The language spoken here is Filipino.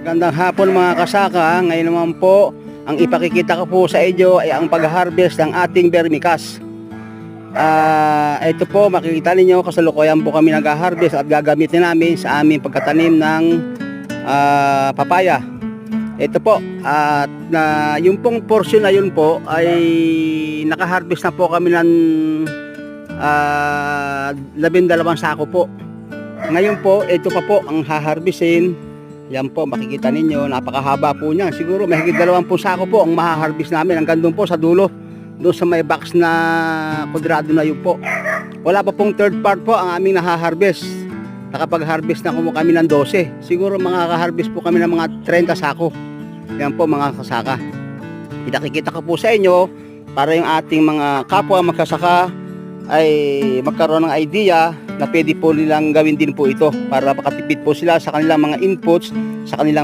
Gandang hapon mga kasaka. Ngayon naman po, ang ipakikita ko po sa inyo ay ang pag-harvest ng ating vermicast. Ito po, makikita ninyo, kasalukuyan po kami nag-harvest at gagamitin namin sa aming pagkatanim ng papaya. Ito po, at yung pong portion na yun po ay naka-harvest na po kami ng 12 sako po. Ngayon po, ito pa po ang haharvestin. Yan po, makikita ninyo, napakahaba po niya. Siguro mahigit 20 sako po ang mahaharvest namin hanggang doon po sa dulo, doon sa may box na kwadrado na yun po. Wala pa pong third part po ang aming nahaharvest. Nakapag-harvest na po kami ng 12. Siguro makaka-harvest po kami ng mga 30 sako. Yan po mga kasaka. Pinakikita ko po sa inyo para yung ating mga kapwa magsasaka ay magkaroon ng idea na pwede po nilang gawin din po ito para makatipid po sila sa kanilang mga inputs, sa kanilang